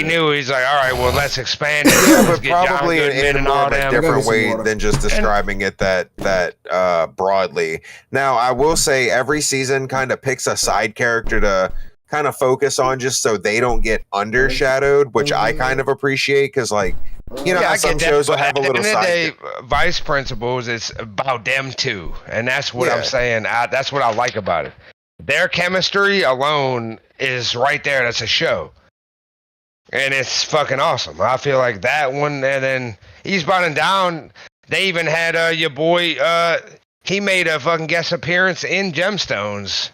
knew. He's like, all right, well, let's expand it. Yeah, Let's but get John probably Goodman in and more all of a them. different way than just describing it that broadly. Now, I will say every season kind of picks a side character to kind of focus on just so they don't get undershadowed, which I kind of appreciate because, like, you know, Yeah, how I some get that, shows will but have a at the little end of the side. day, vice principals, it's about them too, and that's what I'm saying. That's what I like about it. Their chemistry alone is right there. That's a show, and it's fucking awesome. I feel like that one, and then Eastbound and Down. They even had your boy. He made a fucking guest appearance in Gemstones.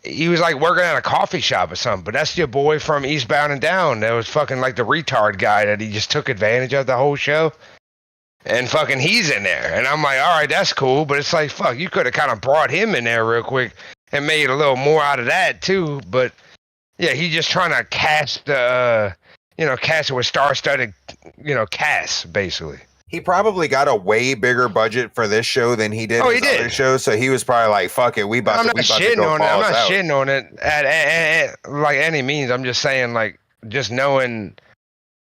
He was like working at a coffee shop or something, but that's your boy from Eastbound and Down. That was fucking like the retard guy that he just took advantage of the whole show. And fucking he's in there. And I'm like, all right, that's cool. But it's like, fuck, you could have kind of brought him in there real quick and made a little more out of that too. But yeah, he's just trying to cast cast it with star-studded, cast, basically. He probably got a way bigger budget for this show than he did his other shows, so he was probably like, "Fuck it, we about to go balls out." I'm not shitting on it at like any means. I'm just saying, like, just knowing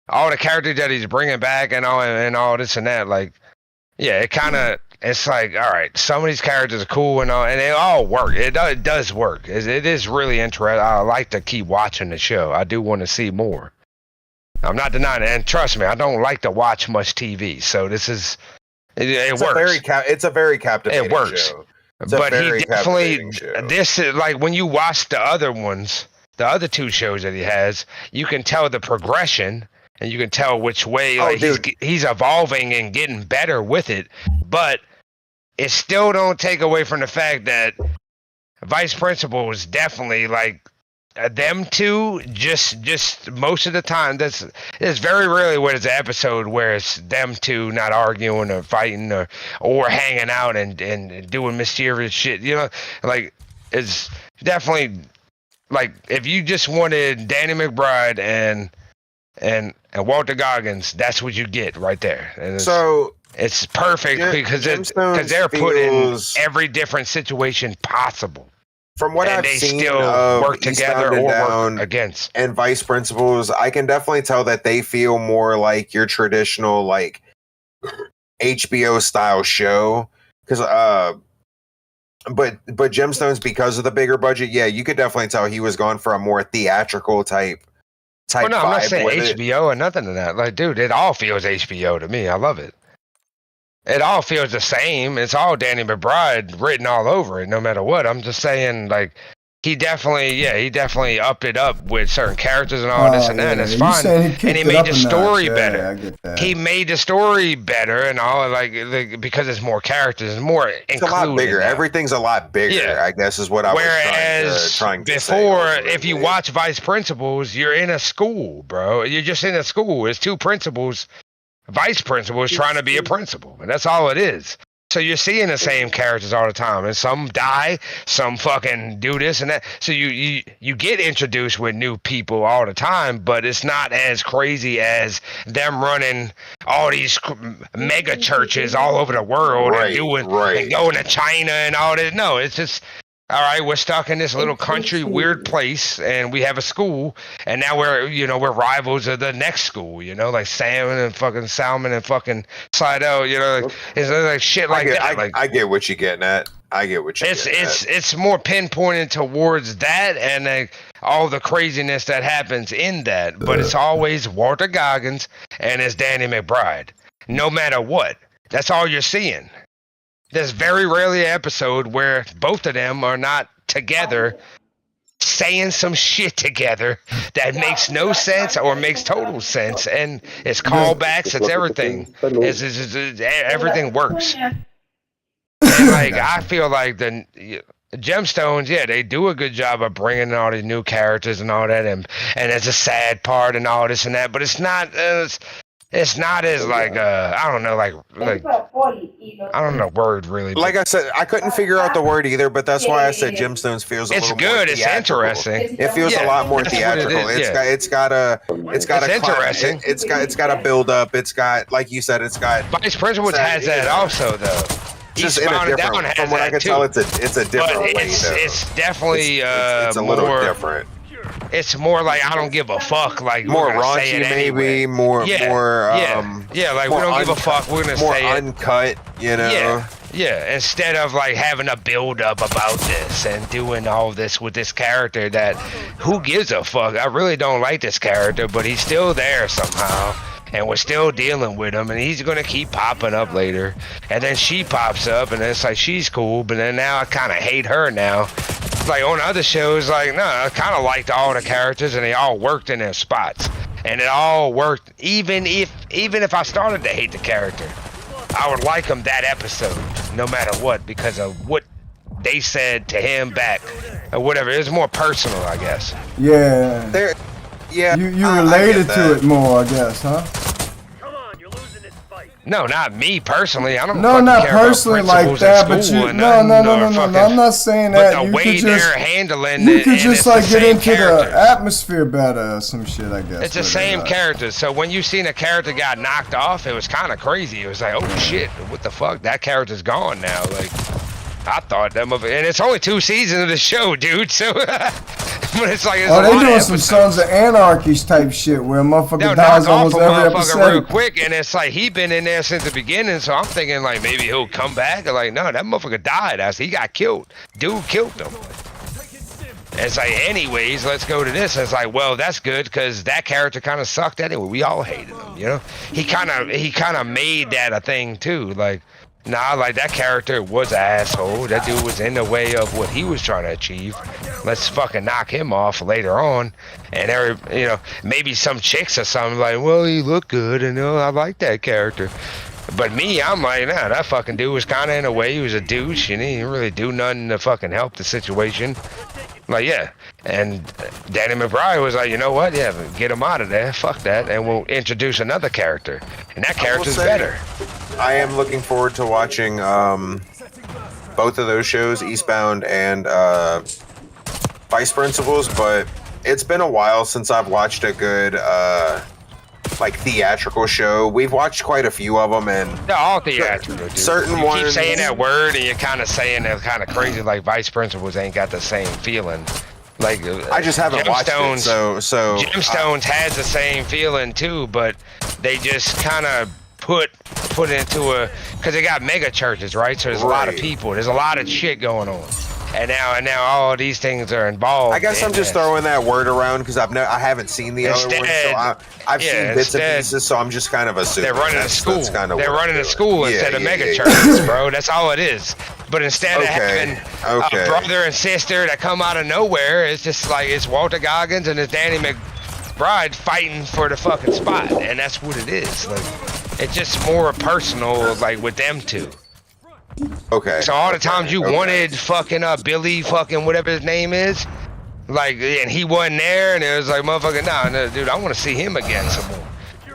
all the characters that he's bringing back and all this and that, like, yeah, it's like, all right, some of these characters are cool and all, and they all work. It does work. It is really interesting. I like to keep watching the show. I do want to see more. I'm not denying it, and trust me, I don't like to watch much TV, so this is it works. It's a very captivating It works, show. But he definitely this is like when you watch the other ones, the other two shows that he has, you can tell the progression, and you can tell which way he's evolving and getting better with it. But it still don't take away from the fact that Vice Principal is definitely like. Them two, just most of the time, there's very rarely where there's an episode where it's them two not arguing or fighting or hanging out and doing mysterious shit. You know, like it's definitely like if you just wanted Danny McBride and Walter Goggins, that's what you get right there. And it's perfect because they're put in every different situation possible. From what I've seen still of work together or work against and Vice Principals, I can definitely tell that they feel more like your traditional like HBO style show. Because but Gemstones, because of the bigger budget, yeah, you could definitely tell he was going for a more theatrical type. Oh, no, I'm not saying HBO or nothing to that. Like, dude, it all feels HBO to me. I love it. It all feels the same. It's all Danny McBride written all over it, no matter what. I'm just saying, like, he definitely upped it up with certain characters and all this and that. And it's fine. And he made the story better. I get that. He made the story better and all, like because it's more characters, it's more included. It's a lot bigger. Now. Everything's a lot bigger, I guess, is what I was trying to say. Whereas before, if you watch Vice Principals, you're in a school, bro. You're just in a school. It's two principals. Vice principal is trying to be a principal, and that's all it is. So you're seeing the same characters all the time, and some die, some fucking do this and that. So you get introduced with new people all the time, but it's not as crazy as them running all these mega churches all over the world and going to China and all this. No, it's just. All right, we're stuck in this little country, weird place, and we have a school, and now we're rivals of the next school, like Salmon and fucking Slidell, it's like shit like that. I get what you're getting at. It's more pinpointed towards that and all the craziness that happens in that, but it's always Walter Goggins and it's Danny McBride, no matter what. That's all you're seeing. There's very rarely an episode where both of them are not together saying some shit together that makes no sense or makes total sense. And it's callbacks, it's everything. Everything works. And like, I feel like the Gemstones, they do a good job of bringing in all these new characters and all that. And it's a sad part and all this and that, but it's not... It's not as like I don't know, like I don't know the word really. Like I said, I couldn't figure out the word either, but that's why I said Gemstones feels a little more theatrical. It's interesting. It feels a lot more theatrical. It's got a interesting. It's got a build up. It's got, like you said, it's got Vice Principal has that also though. Just in a different. From what I can tell, it's a different way. It's definitely it's a little different. it's more like I don't give a fuck. Like more we're gonna raunchy, say it maybe anyway. more. Like we don't give a fuck. We're gonna more say it. uncut, you know. Yeah, instead of like having a build up about this and doing all this with this character that who gives a fuck? I really don't like this character, but he's still there somehow. And we're still dealing with him, and he's gonna keep popping up later. And then she pops up, and it's like she's cool, but then now I kind of hate her now. Like on other shows, like no, I kind of liked all the characters, and they all worked in their spots, and it all worked. Even if I started to hate the character, I would like him that episode, no matter what, because of what they said to him back, or whatever. It was more personal, I guess. Yeah. Yeah, you related to it more, I guess, huh? Come on, you're losing this fight. No, not me personally. I don't. No, not personally like that, but you. No. I'm not saying that. But the way they're handling you it, could just like get into characters. the atmosphere better or some shit, I guess. It's the same characters. So when you seen a character got knocked off, it was kind of crazy. It was like, oh shit, what the fuck? That character's gone now. Like, I thought that movie, and it's only 2 seasons of the show, dude. So, but it's like, they doing some Sons of Anarchy type shit where a motherfucker dies almost every episode. Real quick, and it's like he been in there since the beginning. So I'm thinking like maybe he'll come back. Or like, no, that motherfucker died. He got killed. Dude killed him. It's like, anyways, let's go to this. It's like, well, that's good because that character kind of sucked anyway. We all hated him, you know. He kind of made that a thing too, like. Nah, like that character was an asshole. That dude was in the way of what he was trying to achieve. Let's fucking knock him off later on. And maybe some chicks or something like, well, he looked good and I like that character. But me, I'm like, nah, that fucking dude was kind of in a way. He was a douche and he didn't really do nothing to fucking help the situation. Like, yeah. And Danny McBride was like, you know what? Yeah, get him out of there. Fuck that. And we'll introduce another character. And that character's better. I am looking forward to watching both of those shows, Eastbound and Vice Principals, but it's been a while since I've watched a good theatrical show. We've watched quite a few of them, and they're all theatrical. Dude. Certain you ones keep saying that word, and you're kind of saying it kind of crazy. Like Vice Principals ain't got the same feeling. Like I just haven't watched it, so Gemstones has the same feeling too, but they just kind of put into because they got mega churches, right? So there's a lot of people, there's a lot of shit going on, and now all these things are involved. I guess I'm just throwing that word around because I haven't seen the other ones, so I've seen bits and pieces, so I'm just kind of assuming they're running a school. They're running a school instead of mega yeah. churches, bro. That's all it is. But instead of having a brother and sister that come out of nowhere, it's just like it's Walter Goggins and it's Danny McBride fighting for the fucking spot, and that's what it is. Like, it's just more personal, like with them two. Okay. So all the times you wanted fucking Billy fucking whatever his name is, like, and he wasn't there, and it was like, motherfucker, nah, dude, I want to see him again some more.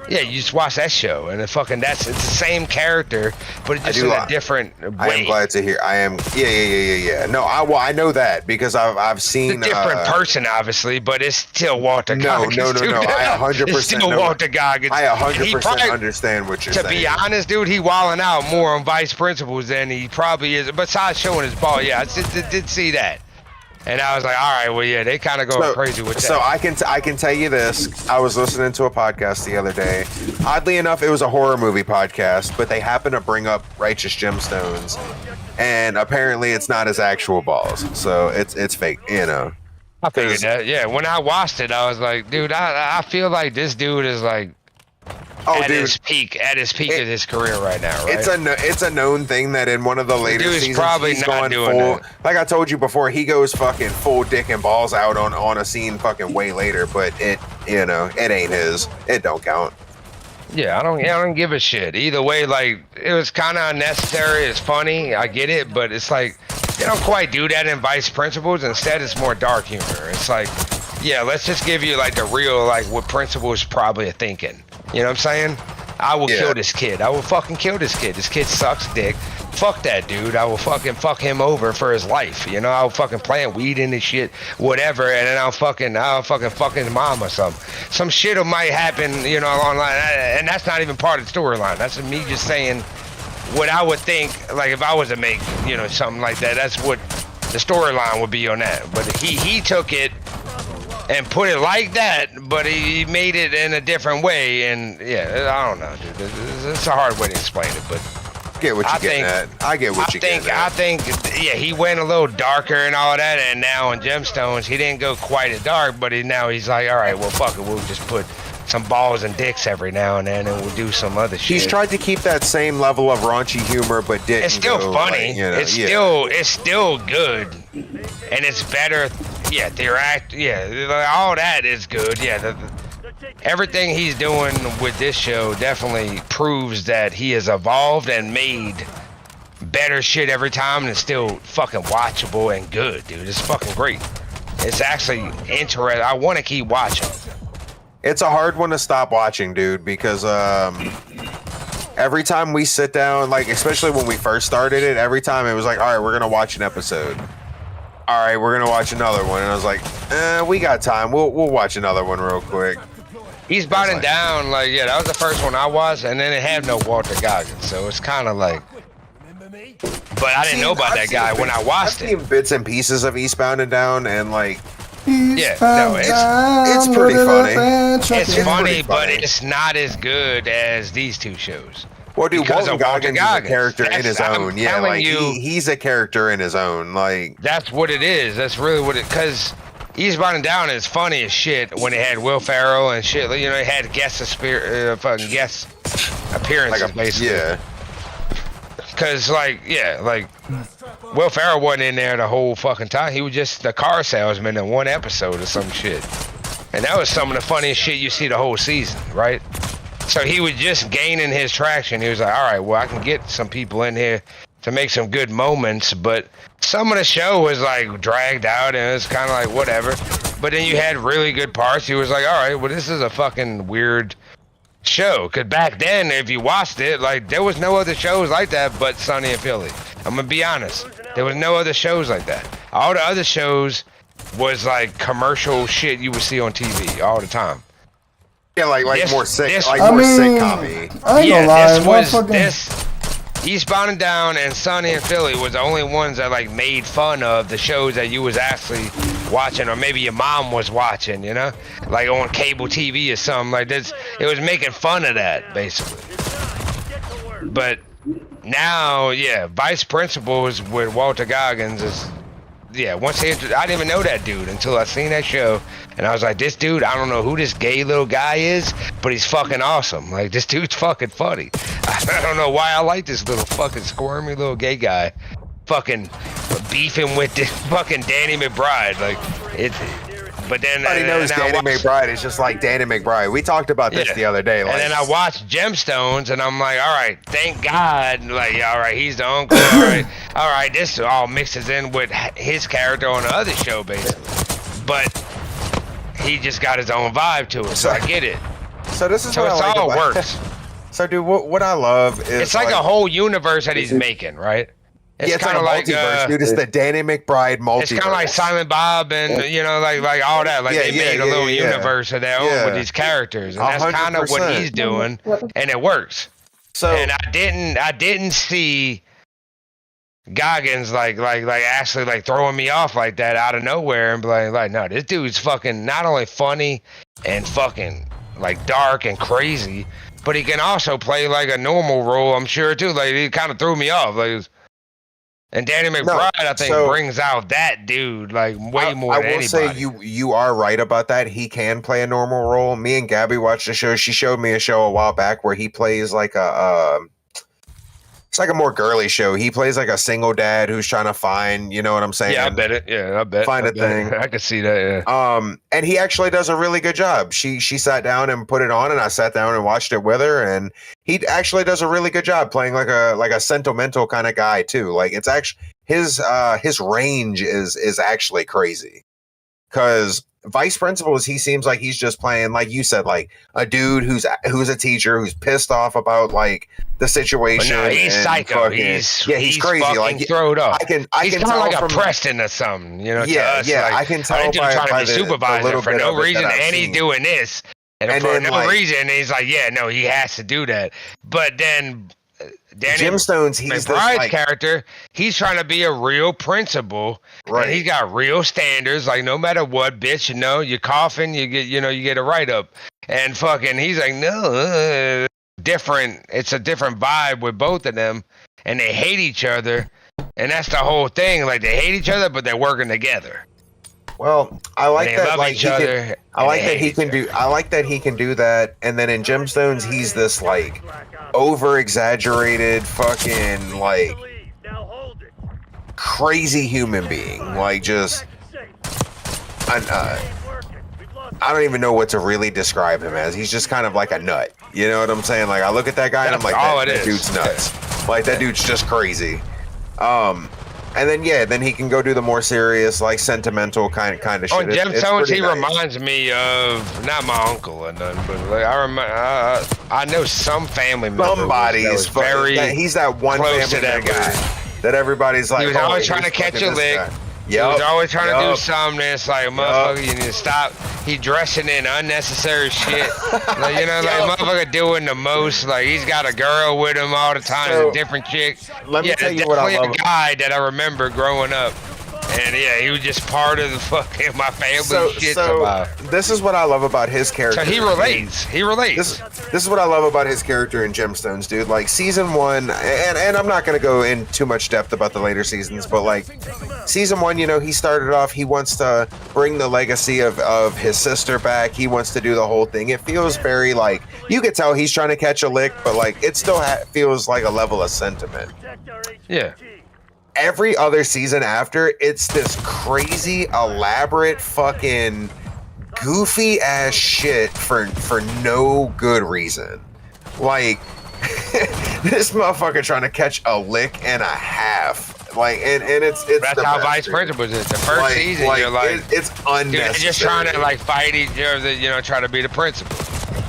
Yeah, you just watch that show, and it's the same character, but it's just in a different way. I am glad to hear. Yeah. No, I know that because I've seen a different person, obviously, but it's still Walter Goggins. No. I 100% it's still Walter Goggins. I 100% understand what you're saying. To be honest, dude, he wilding out more on Vice Principals than he probably is. Besides showing his ball, yeah, I did see that. And I was like, all right, well, yeah, they kind of going crazy with that. So I can tell you this. I was listening to a podcast the other day. Oddly enough, it was a horror movie podcast, but they happened to bring up Righteous Gemstones. And apparently it's not his actual balls. So it's fake, you know. I figured that, yeah. When I watched it, I was like, dude, I feel like this dude is like, at his peak of his career right now, right? It's a known thing that in one of the later seasons probably he's not going doing full. that. Like I told you before, he goes fucking full dick and balls out on a scene fucking way later. But it ain't his. It don't count. Yeah, I don't give a shit. Either way, like it was kind of unnecessary. It's funny, I get it, but it's like they don't quite do that in Vice Principals. Instead, it's more dark humor. It's like, yeah, let's just give you like the real like what Principals probably are thinking. You know what I'm saying? I will kill this kid. I will fucking kill this kid. This kid sucks dick. Fuck that dude. I will fucking fuck him over for his life. You know, I'll fucking plant weed in his shit, whatever, and then I'll fucking fuck his mom or something. Some shit might happen, you know, online, and that's not even part of the storyline. That's me just saying what I would think, like if I was to make, you know, something like that. That's what the storyline would be on that. But he took it and put it like that, but he made it in a different way. And yeah, I don't know, dude. It's a hard way to explain it, but I get what you're getting at. I get what you're getting at. I think, yeah, he went a little darker and all of that, and now in Gemstones, he didn't go quite as dark, but now he's like, all right, well, fuck it, we'll just put some balls and dicks every now and then, and we'll do some other shit. He's tried to keep that same level of raunchy humor, but didn't. It's still funny. Like, you know, it's still good, and it's better. Yeah, all that is good. Yeah, everything he's doing with this show definitely proves that he has evolved and made better shit every time, and it's still fucking watchable and good, dude. It's fucking great. It's actually interesting. I want to keep watching. It's a hard one to stop watching, dude, because every time we sit down, like, especially when we first started it, every time it was like, all right, we're gonna watch an episode. All right, we're gonna watch another one, and I was like, we got time. We'll watch another one real quick. He's botting down, like, yeah, that was the first one I watched, and then it had no Walter Goggins, so it's kind of like. But I didn't know about that guy when I watched it. I've seen bits and pieces of Eastbound and Down, and like. Yeah, no, it's pretty funny. It's funny, but it's not as good as these two shows. Well, dude, Walter Goggins is a character in his own. Yeah, like he's a character in his own. Like that's what it is. That's really what it. Because Eastbound and Down is funny as shit when it had Will Ferrell and shit. You know, it had guest appearances, like basically. Yeah. Because, like, Will Ferrell wasn't in there the whole fucking time. He was just the car salesman in one episode or some shit. And that was some of the funniest shit you see the whole season, right? So he was just gaining his traction. He was like, all right, well, I can get some people in here to make some good moments. But some of the show was, like, dragged out, and it was kind of like, whatever. But then you had really good parts. He was like, all right, well, this is a fucking weird show, because back then, if you watched it, like, there was no other shows like that but Sonny and Philly. I'm gonna be honest, there was no other shows like that. All the other shows was like commercial shit you would see on TV all the time. Yeah, like more sick, more sitcom-y. I ain't gonna lie, this Eastbound and Down and Sonny and Philly was the only ones that like made fun of the shows that you was actually watching, or maybe your mom was watching, you know, like on cable TV or something like this. It was making fun of that basically. But now, yeah, Vice Principals with Walter Goggins is, yeah. Once I didn't even know that dude until I seen that show, and I was like, this dude, I don't know who this gay little guy is, but he's fucking awesome. Like, this dude's fucking funny. I don't know why I like this little fucking squirmy little gay guy, fucking beefing with this fucking Danny McBride. Like, it. But then everybody knows Danny McBride is just like Danny McBride. We talked about this the other day. Like, and then I watched Gemstones, and I'm like, all right, thank God. Like, all right, he's the uncle. All right, this all mixes in with his character on the other show, basically. But he just got his own vibe to it, so I get it. So this is so what it's I like all about works. So, dude, what I love is it's like a whole universe that he's making, right? It's kind of like multiverse, dude. It's the Danny McBride multiverse. It's kind of like Silent Bob and you know, like all that. Like they made a little universe of their own with these characters, and that's kind of what he's doing, and it works. So, and I didn't see Goggins like actually like throwing me off like that out of nowhere and be like, no, this dude's fucking not only funny and fucking like dark and crazy, but he can also play like a normal role. I'm sure too. Like, he kind of threw me off. Like. And Danny McBride, I think, brings out that dude like way more than anybody. I will say you are right about that. He can play a normal role. Me and Gabby watched a show. She showed me a show a while back where he plays like it's like a more girly show. He plays like a single dad who's trying to find, you know what I'm saying? Yeah, I bet it. Yeah, I bet. Find a thing. I could see that, yeah. And he actually does a really good job. She sat down and put it on, and I sat down and watched it with her, and he actually does a really good job playing like a sentimental kind of guy too. Like, it's actually his range is actually crazy. Because Vice Principals, he seems like he's just playing, like you said, like a dude who's a teacher who's pissed off about like the situation. But no, he's psycho. He's crazy. Like, throwed up. I can kind of like a Preston or something, you know. Yeah, to us, like, I can tell by trying to be supervisor for no reason, and he's doing this, and for no reason, he's like, yeah, no, he has to do that. But then Danny Gemstones, he's this, McBride's like, character, he's trying to be a real principal. right. And he's got real standards. Like no matter what, bitch, you're coughing, you get a write up. And fucking, he's like, no, different. It's a different vibe with both of them, and they hate each other. And that's the whole thing. Like they hate each other, but they're working together. Well, I like They that. love Like each other. I like that he can do. I like that he can do that. And then in Gemstones, he's this like over exaggerated, fucking like Now hold it. crazy human being. Like just, I don't even know what to really describe him as. He's just kind of like a nut. You know what I'm saying? Like I look at that guy and I'm like, that dude's nuts. Like that dude's just crazy. And then he can go do the more serious, like sentimental kind of shit. On Gemstones, he reminds me of not my uncle or nothing, but like I know some family member. Somebody's very. He's that one close family to that member guy. that everybody's like. He was always trying to catch a lick. He was always trying to do something that's like, motherfucker, you need to stop. He dressing in unnecessary shit. Like, like motherfucker doing the most. Like he's got a girl with him all the time, a different chick. Let me tell you what I love. A guy that I remember growing up. And yeah, he was just part of the fucking my family shit. So this is what I love about his character. So he relates. This is what I love about his character in Gemstones, dude. Like season 1, and I'm not gonna go in too much depth about the later seasons, but like season 1, he started off. He wants to bring the legacy of his sister back. He wants to do the whole thing. It feels very like you could tell he's trying to catch a lick, but like it still feels like a level of sentiment. Yeah. Every other season after, it's this crazy, elaborate, fucking goofy ass shit for no good reason. Like this motherfucker trying to catch a lick and a half. Like and it's that's how Vice Principals is. The first season, you're like it's unnecessary. They're just trying to like fight each other, try to be the principal.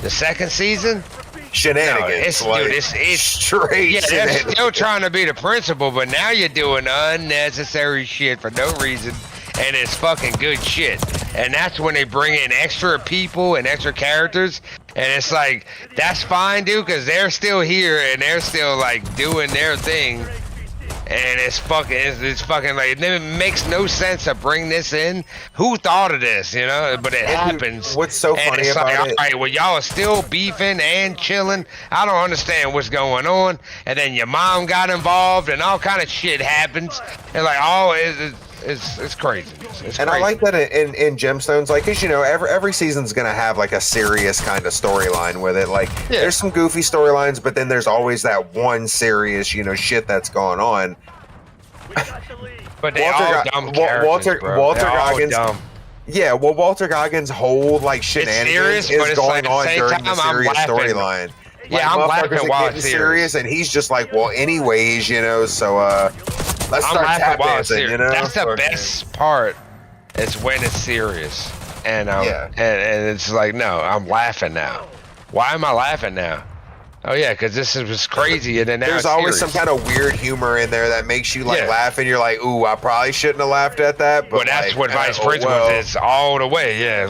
The second season. Shenanigans. No, it's straight. Yeah, they're still trying to be the principal, but now you're doing unnecessary shit for no reason, and it's fucking good shit. And that's when they bring in extra people and extra characters, and it's like that's fine, dude, because they're still here and they're still like doing their thing. And it's fucking like it makes no sense to bring this in. Who thought of this, But it happens. What's so funny about it? All right, well, y'all are still beefing and chilling. I don't understand what's going on. And then your mom got involved, and all kind of shit happens. And like, it's crazy. It's crazy. And I like that in Gemstones, like, cause every season's gonna have like a serious kind of storyline with it. Like, there's some goofy storylines, but then there's always that one serious, shit that's going on. But they all dumb characters, bro. Walter Goggins. Yeah, well, Walter Goggins' whole like shenanigans is going on during the serious storyline. Yeah, I'm laughing while it's serious, and he's just like, well, anyways, so let's start tap dancing, That's the best part. Is when it's serious, and and it's like, no, I'm laughing now. Why am I laughing now? Oh yeah, because this was crazy, and then there's always some kind of weird humor in there that makes you like laugh, and you're like, ooh, I probably shouldn't have laughed at that. But that's what Vice Principals is all the way. Yeah,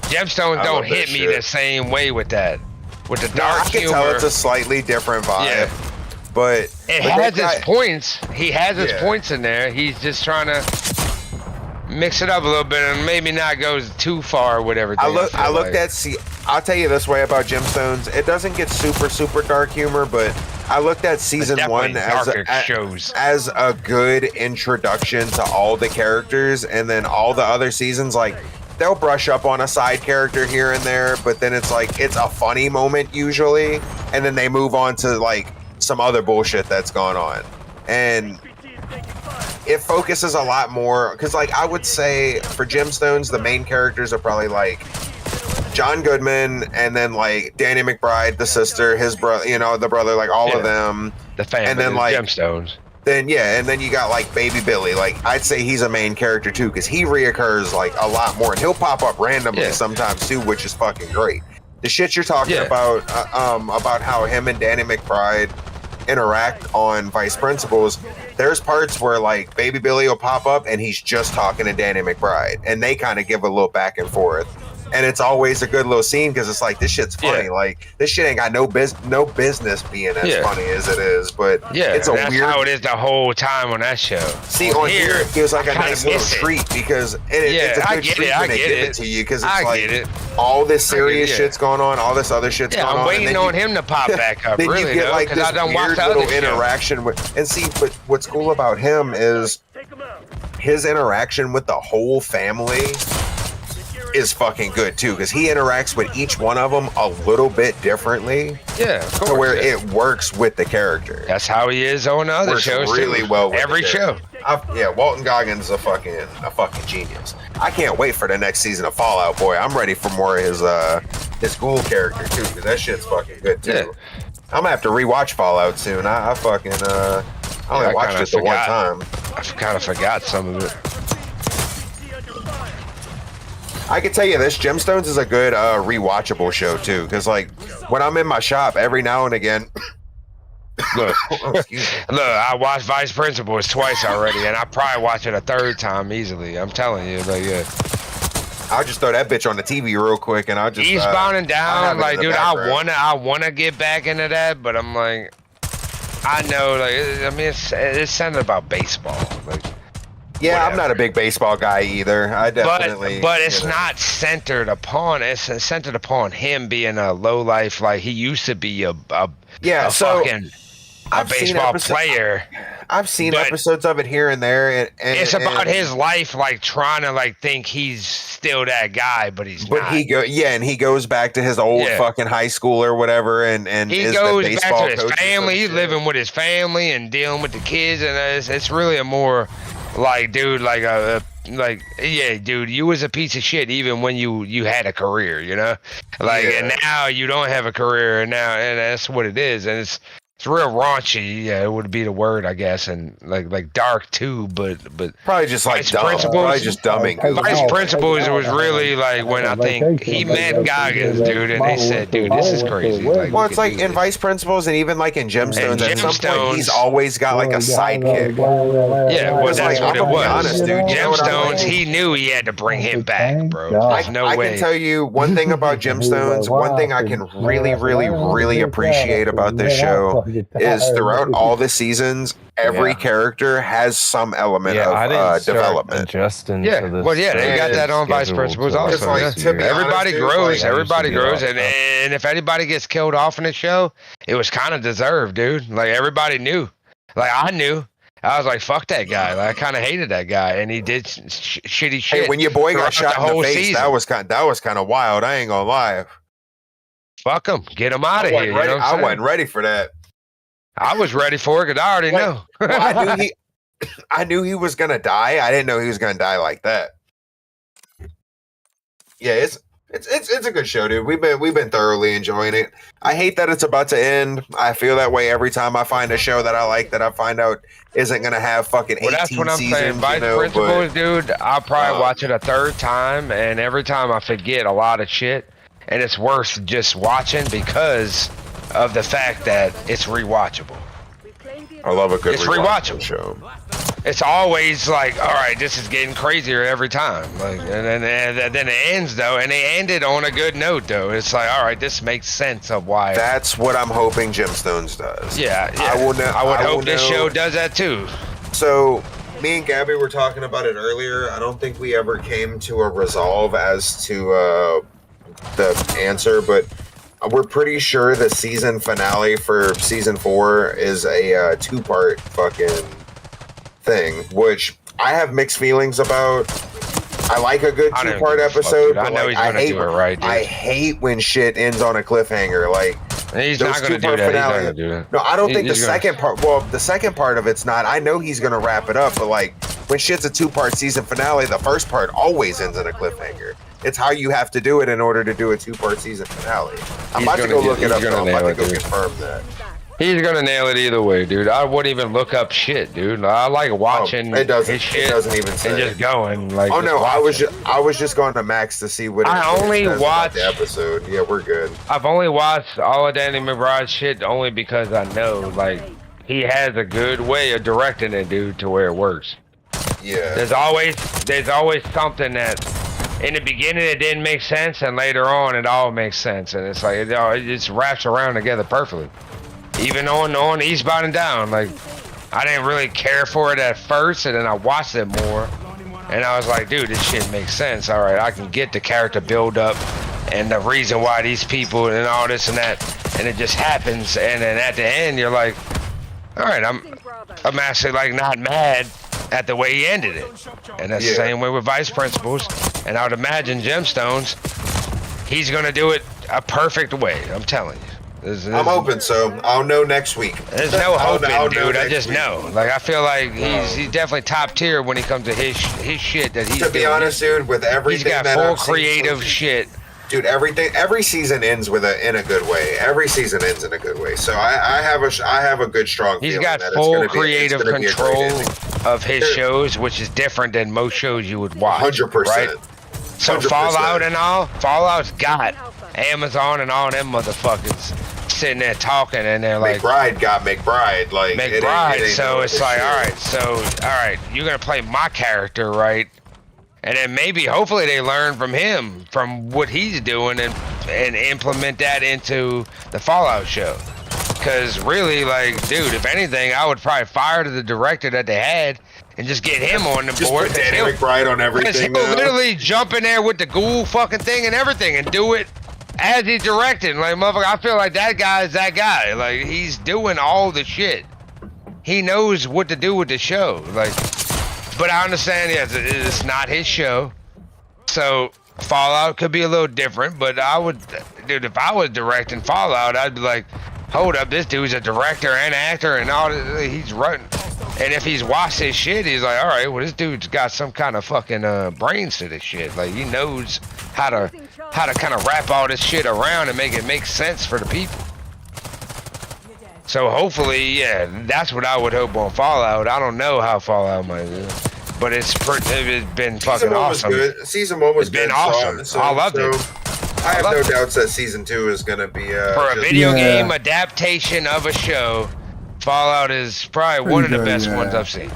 Gemstones don't hit me the same way with that. With the dark humor, I can tell it's a slightly different vibe. Yeah. But it has its points. He has his points in there. He's just trying to mix it up a little bit and maybe not go too far with everything. I'll tell you this way about Gemstones. It doesn't get super dark humor, but I looked at season 1 as a good introduction to all the characters, and then all the other seasons, like, they'll brush up on a side character here and there, but then it's like it's a funny moment usually, and then they move on to like some other bullshit that's gone on. And it focuses a lot more, because like I would say for Gemstones, the main characters are probably like John Goodman, and then like Danny McBride, the sister, his brother, the brother, like all of them, the family, and then like Gemstones. Then and then you got like Baby Billy. Like I'd say he's a main character too, because he reoccurs like a lot more, and he'll pop up randomly sometimes too, which is fucking great. The shit you're talking about how him and Danny McBride interact on Vice Principals, there's parts where like Baby Billy will pop up and he's just talking to Danny McBride, and they kind of give a little back and forth. and it's always a good little scene because it's like this shit's funny. Yeah. Like this shit ain't got no business being as funny as it is, but it's a that's weird. how it is the whole time on that show. See, on here, it was like a nice little treat because it's a good treat when they give it to you because it's like all this serious shit's going on, all this other shit's going on. I'm waiting on him to pop back up. Then really, you get like this I don't watch weird the little other interaction with, and see, but what's cool about him is his interaction with the whole family is fucking good too, because he interacts with each one of them a little bit differently. Yeah, of course, to where it works with the character. That's how he is on other works shows. Really well with every show. Yeah, Walton Goggins is a fucking genius. I can't wait for the next season of Fallout Boy. I'm ready for more of his ghoul character too, because that shit's fucking good too. Yeah. I'm gonna have to rewatch Fallout soon. I only watched it the one time. I kind of forgot some of it. I can tell you this, Gemstones is a good rewatchable show too, because like when I'm in my shop every now and again. Look, I watched Vice Principals twice already, and I probably watch it a third time easily. I'm telling you, like I'll just throw that bitch on the TV real quick, and I'll just Eastbound and Down. Like, dude, I wanna get back into that, but I'm like, I know, like, I mean, it's something about baseball, like. Yeah, whatever. I'm not a big baseball guy either. I definitely. But it's not centered upon. It's centered upon him being a low life. Like he used to be a fucking baseball player. I've seen episodes of it here and there, and it's about his life, like trying to like think he's still that guy, but he's not. And he goes back to his old fucking high school or whatever, and he goes back to his family. He's living with his family and dealing with the kids, and it's really a more. Like, dude, dude, you was a piece of shit even when you had a career, you know? Like, and now you don't have a career, and that's what it is, and it's real raunchy, yeah, it would be the word, I guess, and like dark too, but probably just like dumb. Probably just dumbing. Vice Principals was really like when I think he met Goggins, dude, and they said, dude, this is crazy. Like, well, it's like in Vice Principals and even like in Gemstones, at some point he's always got like a sidekick. Yeah, well, that's what it was. Honest, dude. Gemstones, he knew he had to bring him back, bro. There's no way. I can tell you one thing about Gemstones. One thing I can really appreciate about this show is throughout all the seasons, every character has some element of development. They got that on Vice Principals also. Everybody grows, and if anybody gets killed off in the show, it was kind of deserved, dude. Like everybody knew, like I knew. I was like, "Fuck that guy!" Like, I kind of hated that guy, and he did shitty shit. Hey, when your boy got shot in the face, season. that was kind of wild. I ain't gonna lie. Fuck him, get him out of here. I wasn't ready for that. I was ready for it because I already know. Well, I knew he was gonna die. I didn't know he was gonna die like that. Yeah, it's a good show, dude. We've been thoroughly enjoying it. I hate that it's about to end. I feel that way every time I find a show that I like that I find out isn't gonna have fucking 18 that's what I'm seasons. Saying. Vice Principals, dude. I'll probably watch it a third time, and every time I forget a lot of shit, and it's worth just watching because of the fact that it's rewatchable. I love a good rewatchable show. It's always like, all right, this is getting crazier every time. Like, and then it ends though, and they ended on a good note though. It's like, all right, this makes sense of why. That's what I'm hoping Gemstones does. Yeah. I would hope this show does that too. So, me and Gabby were talking about it earlier. I don't think we ever came to a resolve as to the answer, but we're pretty sure the season finale for season 4 is a 2-part fucking thing, which I have mixed feelings about. I like a good 2-part episode. I know he's gonna do it right, dude. I hate when shit ends on a cliffhanger. Like he's not gonna do that. He's not gonna do that. No, I don't think the second part. Well, the second part of it's not. I know he's gonna wrap it up, but like when shit's a 2-part season finale, the first part always ends in a cliffhanger. It's how you have to do it in order to do a 2-part season finale. I'm about to go look it up. I'm about to go confirm that. He's gonna nail it either way, dude. I wouldn't even look up shit, dude. I like watching his shit. It doesn't even say. And just going like. Oh no, I was just going to Max to see what. I only watched the episode. Yeah, we're good. I've only watched all of Danny McBride's shit only because I know like he has a good way of directing it, dude, to where it works. Yeah. There's always something that in the beginning it didn't make sense, and later on it all makes sense, and it's like it just wraps around together perfectly. Even on Eastbound and Down, like I didn't really care for it at first, and then I watched it more, and I was like, dude, this shit makes sense. All right, I can get the character build up and the reason why these people and all this and that, and it just happens, and then at the end you're like, all right, I'm actually like not mad at the way he ended it. And that's the same way with Vice Principals, and I would imagine Gemstones, he's gonna do it a perfect way. I'm telling you. I'm hoping so. I'll know next week. There's no hoping, dude. I just know. Like I feel like he's definitely top tier when it comes to his shit that he's. To be honest, dude, with everything he's got that full I've creative shit. Dude, every season ends in a good way. Every season ends in a good way. So I have a good strong. He's got full creative control of his shows, which is different than most shows you would watch. 100%. Right? So 100%. Fallout and all, Fallout's got Amazon and all them motherfuckers sitting there talking, and they're like, McBride got McBride, like McBride. So it's like, all right, you're gonna play my character, right? And then maybe, hopefully, they learn from him, from what he's doing, and implement that into the Fallout show. Because really, like, dude, if anything, I would probably fire the director that they had and just get him on the board. Put Danny McBride on everything. He'll literally jump in there with the ghoul fucking thing and everything and do it as he's directing. Like, motherfucker, I feel like that guy is that guy. Like, he's doing all the shit. He knows what to do with the show. Like. But I understand, yes, it's not his show, so Fallout could be a little different. But I would, dude, if I was directing Fallout, I'd be like, hold up, this dude's a director and actor and all this, he's running. And if he's watched his shit, he's like, all right, well, this dude's got some kind of fucking brains to this shit. Like, he knows how to kind of wrap all this shit around and make it make sense for the people. So hopefully, yeah, that's what I would hope on Fallout. I don't know how Fallout might do, but it's been fucking awesome. Season 1 was been awesome. I loved it. I have no doubts that Season 2 is going to be for a video game adaptation of a show. Fallout is probably one of the best ones I've seen.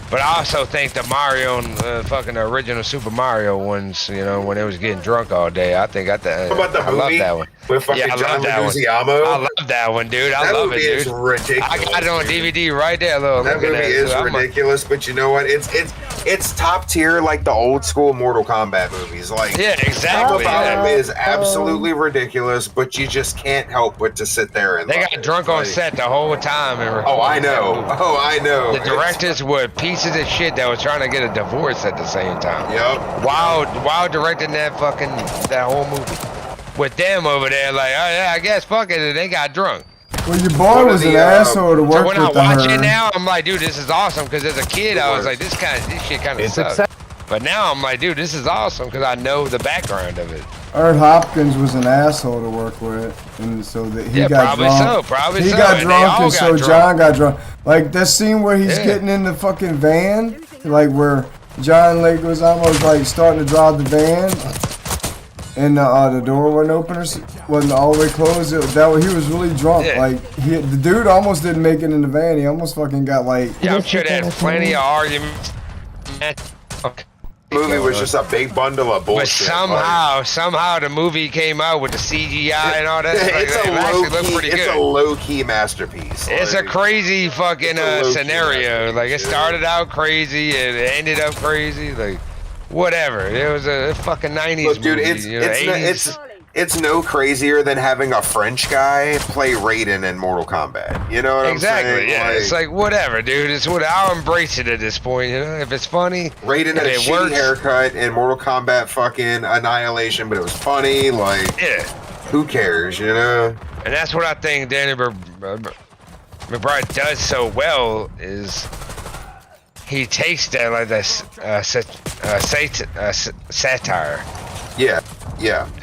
But I also think the Mario and fucking original Super Mario ones, you know, when it was getting drunk all day, I love that one. With fucking John Leguizamo. I love that one, dude. I love it, dude. It's ridiculous. I got it on DVD right there. Look, that movie is ridiculous, but you know what? It's top tier, like the old school Mortal Kombat movies. Like, yeah, exactly. Some of them is absolutely ridiculous, but you just can't help but to sit there and. They got drunk on set the whole time. Oh, I know. The directors were pieces of shit that was trying to get a divorce at the same time. Yep. While directing that whole movie. With them over there, like, oh yeah, I guess fuck it, they got drunk. Well, your boy was an asshole to work with. So when I watch it now, I'm like, dude, this is awesome. Because as a kid, I was like, this shit kind of sucks. But now I'm like, dude, this is awesome because I know the background of it. Art Hopkins was an asshole to work with, and so that he got drunk. Probably he so. got drunk, and so John got drunk. Like that scene where he's getting in the fucking van, like where John Leguizamo was like starting to drive the van. And the door wasn't all the way closed. He was really drunk. Yeah. Like the dude almost didn't make it in the van. He almost fucking got like. Yeah, I'm sure they had plenty of arguments. The movie was just a big bundle of bullshit. But somehow the movie came out with the CGI and all that. It's a low-key masterpiece. It's a crazy fucking scenario. Like, it started out crazy and it ended up crazy. Like, whatever. It was a fucking 90s Look, dude, movie. It's no crazier than having a French guy play Raiden in Mortal Kombat. You know what I'm saying? Exactly, yeah. It's like, whatever, dude. It's what I'll embrace it at this point, you know? If it's funny, Raiden had a shitty haircut in Mortal Kombat fucking Annihilation, but it was funny, like, who cares, you know? And that's what I think Danny McBride does so well is he takes that, like, satire. Yeah.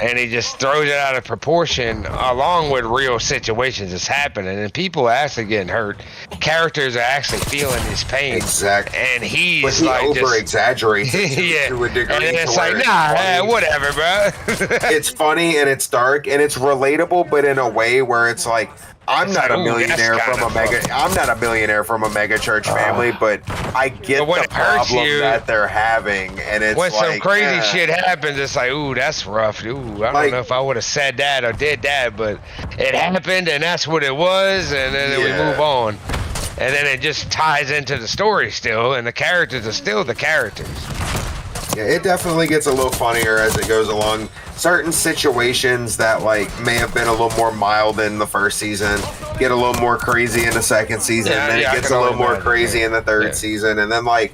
And he just throws it out of proportion along with real situations that's happening. And people are actually getting hurt. Characters are actually feeling his pain. Exactly. And he's but he like over-exaggerates it to a degree. And it's like, nah, whatever, bro. It's funny and it's dark and it's relatable, but in a way where it's like, I'm not a millionaire from a mega. I'm not a millionaire from a mega church family, but I get the problem that they're having, and it's when like, some crazy shit happens, it's like, ooh, that's rough. Ooh, I don't know if I would have said that or did that, but it happened, and that's what it was, and then we move on, and then it just ties into the story still, and the characters are still the characters. Yeah, it definitely gets a little funnier as it goes along. Certain situations that like may have been a little more mild in the first season get a little more crazy in the second season, and then it gets a little more crazy in the third season, and then like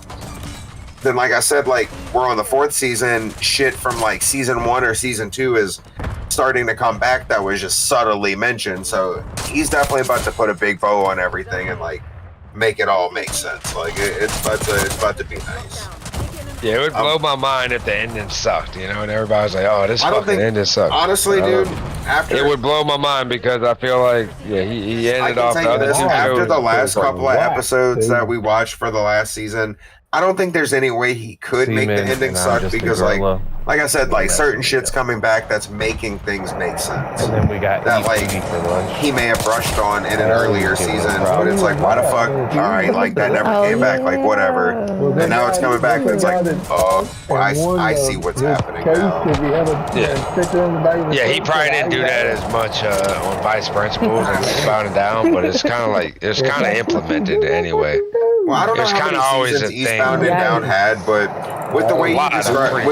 I said, like we're on the fourth season. Shit from like season 1 or season 2 is starting to come back that was just subtly mentioned. So he's definitely about to put a big bow on everything and like make it all make sense. Like it's about to be nice. Yeah, it would blow my mind if the ending sucked, you know, and everybody's like, "Oh, this fucking ending sucked." Honestly, dude, it would blow my mind because I feel like, he ended off the other two after the shows. last couple of episodes that we watched for the last season. I don't think there's any way he could make the ending suck because, like I said, like certain shit's coming back that's making things make sense. And then we got that like he may have brushed on in an earlier season, but it's like, why the fuck? All right, like that never came back. Like whatever, and now it's coming back. And it's like, oh, I see what's happening now. Yeah, he probably didn't do that as much on Vice Principals and Bound Down, but it's kind of like it's kind of implemented anyway. Well, I don't know how many seasons Eastbound and Down had, but with the way you describe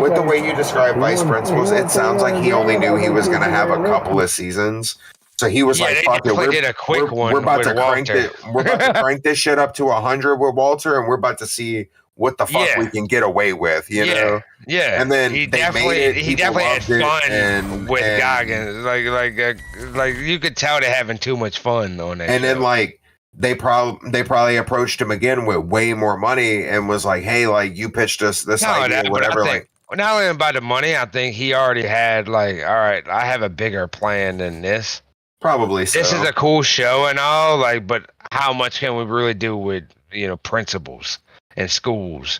with the way you describe Vice Principals, it sounds like he only knew he was going to have a couple of seasons. So he was like, "Fuck it, we're about to crank it. We're about to crank this shit up to 100 with Walter, and we're about to see what the fuck we can get away with." You know? Yeah. And then he definitely had fun with Goggins. Like you could tell they're having too much fun on that. And then like. They probably approached him again with way more money and was like, "Hey, like you pitched us this idea, whatever." Like, not only about the money, I think he already had like, all right, I have a bigger plan than this. Probably so. This is a cool show and all, like, but how much can we really do with principals and schools?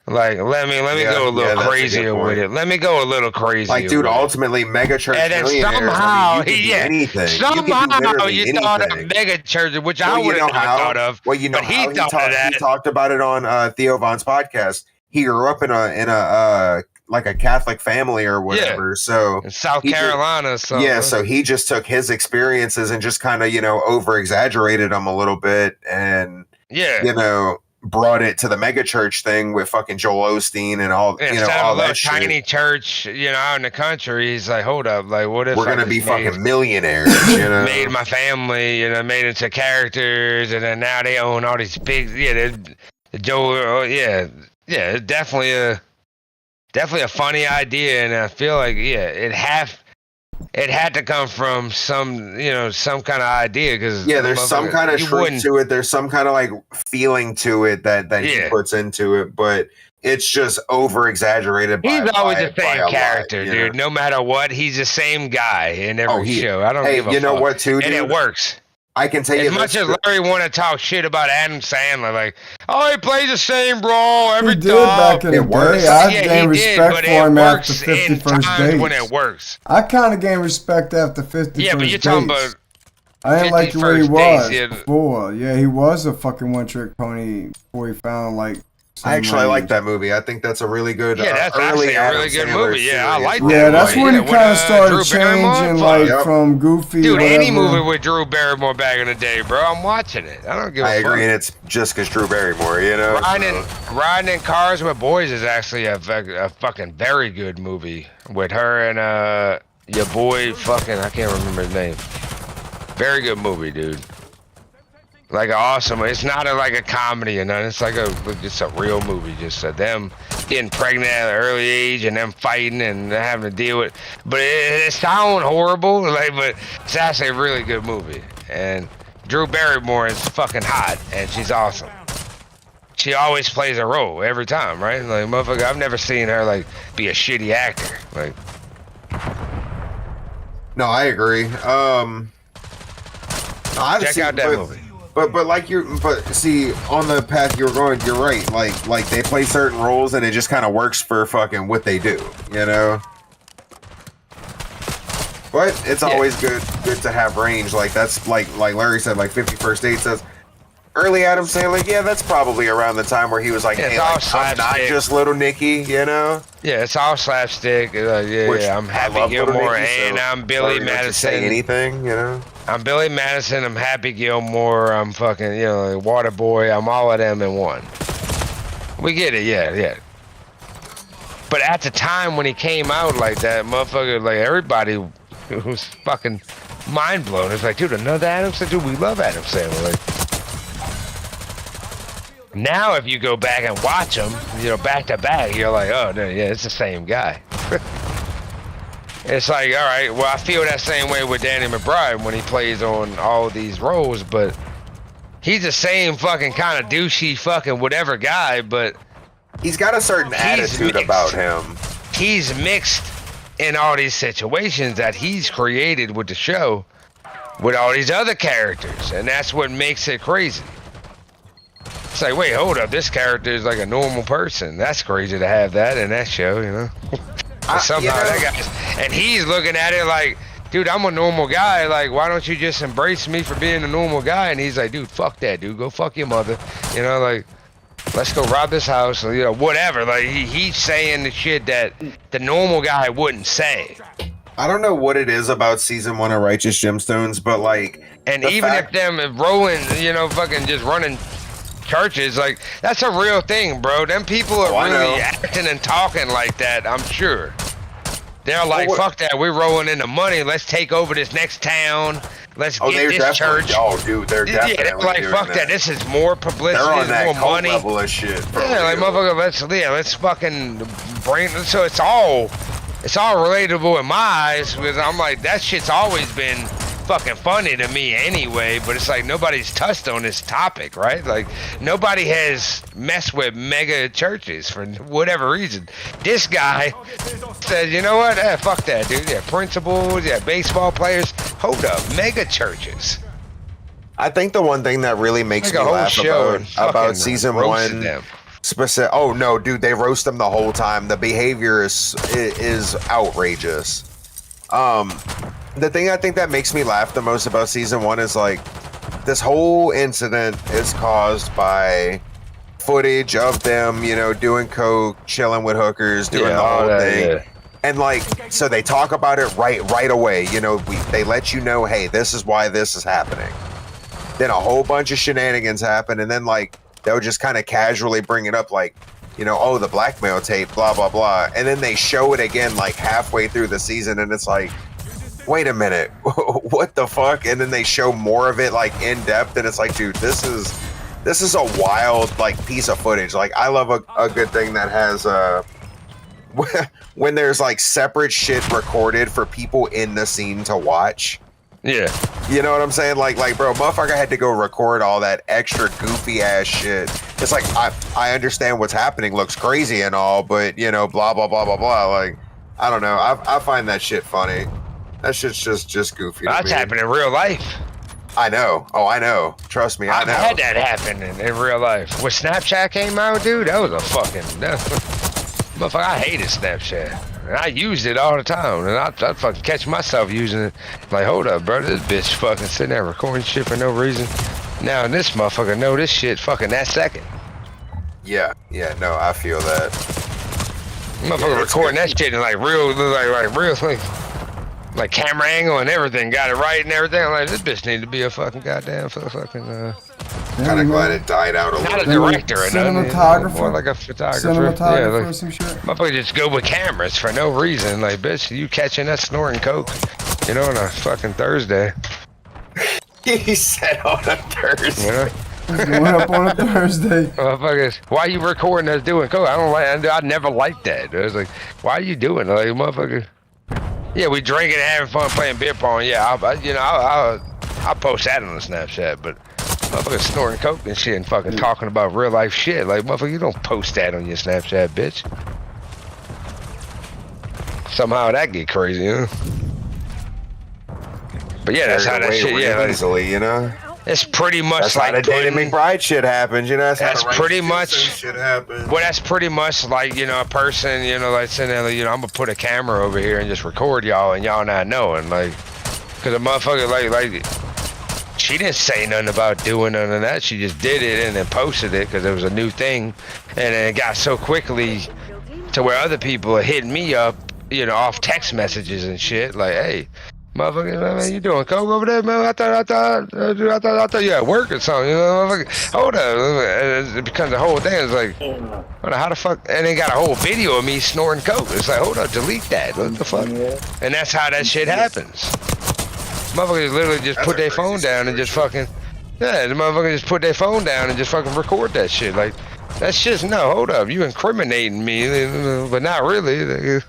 Like, let me go a little crazier with it. Let me go a little crazier. Like, dude, ultimately, mega church millionaires. Somehow, anything. Somehow you thought of mega church, which I wouldn't have thought of. Well, you know how he talked about it on Theo Von's podcast. He grew up in a like a Catholic family or whatever. So in South Carolina. So he just took his experiences and just kind of over exaggerated them a little bit, and brought it to the mega church thing with fucking Joel Osteen and all, all that shit. Tiny church, out in the country. He's like, hold up, like, what if we're gonna be fucking millionaires? Made my family, made into characters, and then now they own all these big, Joel, it's definitely a funny idea, and I feel like it had to come from some kind of idea because there's some kind of truth to it. There's some kind of like feeling to it that he puts into it, but it's just over exaggerated. He's always the same character, dude. No matter what, he's the same guy in every show. I don't give a fuck. You know what, too, dude? And it works. I can tell you as much as Larry want to talk shit about Adam Sandler, like, he plays the same role every time. He did back in the day. I gained respect for him after 51st Dates. When it works, I kind of gained respect after 51st Dates. Yeah, but you're talking about. I didn't like the way he was before. Yeah, he was a fucking one-trick pony before he found like. I actually like that movie. I think that's a really good. That's actually a really good movie. Yeah, I like that. Yeah, that's when he kind of started changing, from Goofy. Dude, any movie with Drew Barrymore back in the day, bro, I'm watching it. I don't give a fuck. I agree, and it's just because Drew Barrymore, Riding in Cars with Boys is actually a fucking very good movie with her and your boy fucking I can't remember his name. Very good movie, dude. Like awesome. It's not like a comedy or nothing. It's like it's a real movie. Just them getting pregnant at an early age and them fighting and having to deal with. But it sounds horrible. But it's actually a really good movie. And Drew Barrymore is fucking hot and she's awesome. She always plays a role every time, right? Like motherfucker, I've never seen her like be a shitty actor. Like. No, I agree. Check out that movie. But see, on the path you're going, you're right. Like they play certain roles and it just kind of works for fucking what they do, But it's always good to have range. Like that's like Larry said, like 51st Date says. Early Adam Sandler, yeah, that's probably around the time where he was like, hey, like, I'm not just Little Nicky, you know? Yeah, it's all slapstick. I'm Happy Gilmore and I'm Billy Madison. Say anything, you know? I'm Billy Madison, I'm Happy Gilmore, I'm fucking, you know, Waterboy, I'm all of them in one. We get it, yeah. But at the time when he came out like that, motherfucker, like everybody was fucking mind blown. It's like, dude, another Adam Sandler? Dude, we love Adam Sandler. Like, now, if you go back and watch them, you know, back to back, you're like, oh, no, yeah, it's the same guy. It's like, all right, well, I feel that same way with Danny McBride when he plays on all these roles, but he's the same fucking kind of douchey fucking whatever guy, but he's got a certain attitude about him. He's mixed in all these situations that he's created with the show with all these other characters, and that's what makes it crazy. It's like, wait, hold up, this character is like a normal person. That's crazy to have that in that show, you know? Somehow that guy, and he's looking at it like, dude, I'm a normal guy. Like, why don't you just embrace me for being a normal guy? And he's like, dude, fuck that, dude. Go fuck your mother. You know, like, let's go rob this house, or, you know, whatever. Like, he's saying the shit that the normal guy wouldn't say. I don't know what it is about season 1 of Righteous Gemstones, but like, and even if them rolling, you know, fucking just running churches, like, that's a real thing, bro. Them people are really acting and talking like that, I'm sure. They're like, fuck that, we're rolling in the money, let's take over this next town, let's get this church. Oh, dude, they're definitely they're like, fuck that, this is more publicity, they're on that more money. Level of shit, bro. Yeah, like, motherfucker, let's fucking bring, so it's all relatable in my eyes, because I'm like, that shit's always been fucking funny to me anyway, but it's like nobody's touched on this topic, right? Like, nobody has messed with mega churches for whatever reason. This guy said, you know what, fuck that, dude. Yeah, principals, yeah, baseball players, hold up, mega churches. I think the one thing that really makes me laugh about season 1 specific, oh no, dude, they roast them the whole time. The behavior is outrageous. The thing I think that makes me laugh the most about season 1 is like, this whole incident is caused by footage of them, you know, doing coke, chilling with hookers, doing the whole thing. Yeah. And like, so they talk about it right away. You know, they let you know, hey, this is why this is happening. Then a whole bunch of shenanigans happen, and then like, they'll just kind of casually bring it up, like, you know, oh, the blackmail tape, blah, blah, blah. And then they show it again like halfway through the season, and it's like, wait a minute, what the fuck? And then they show more of it like in depth, and it's like, dude, this is a wild like piece of footage. Like, I love a good thing that has when there's like separate shit recorded for people in the scene to watch. Yeah. You know what I'm saying? Like, bro, motherfucker had to go record all that extra goofy ass shit. It's like, I understand what's happening, looks crazy and all, but you know, blah, blah, blah, blah, blah. Like, I don't know. I find that shit funny. That shit's just goofy. That's happening in real life. I know. Oh, I know. Trust me, I know. I've had that happen in real life. When Snapchat came out, dude, that was a fucking... Motherfucker, I hated Snapchat. And I used it all the time. And I'd fucking catch myself using it. Like, hold up, bro. This bitch fucking sitting there recording shit for no reason. Now this motherfucker know this shit fucking that second. Yeah, no, I feel that. Motherfucker recording that shit in like real, like camera angle and everything, got it right and everything. I'm like, this bitch need to be a fucking goddamn fucking kind of glad it died out a little bit. Not a director or nothing. Cinematographer. More like a photographer. Cinematographer yeah, like, some shit. Motherfucker just go with cameras for no reason. Like, bitch, you catching us snoring coke, you know, on a fucking Thursday. He said on a Thursday. You know? Going up on a Thursday. Motherfuckers, why you recording us doing coke? I never liked that. I was like, why are you doing it? Like, motherfucker. Yeah, we drinking and having fun playing beer pong. Yeah, I'll post that on the Snapchat, but motherfuckers snoring coke and shit and fucking talking about real life shit. Like, motherfucker, you don't post that on your Snapchat, bitch. Somehow that get crazy, you know? But yeah, that's how that shit, yeah. Easily, you know? It's pretty much that's like how the Danny McBride shit happens, you know. That's pretty much shit happens. Well, that's pretty much like, you know, a person, you know, like saying, you know, I'm gonna put a camera over here and just record y'all, and y'all not knowing, like, cause a motherfucker like she didn't say nothing about doing none of that. She just did it and then posted it because it was a new thing, and then it got so quickly to where other people are hitting me up, you know, off text messages and shit, like, hey. Motherfucker, man, you doing coke over there, man? I thought you at work or something. You know, motherfucker. Hold up, it becomes a whole thing. It's like, how the fuck? And they got a whole video of me snorting coke. It's like, hold up, delete that. What the fuck? And that's how that shit happens. Motherfuckers literally just put their phone down and just fucking, yeah, the motherfuckers just put their phone down and just fucking record that shit. Like, that's just, no, hold up, you incriminating me, but not really.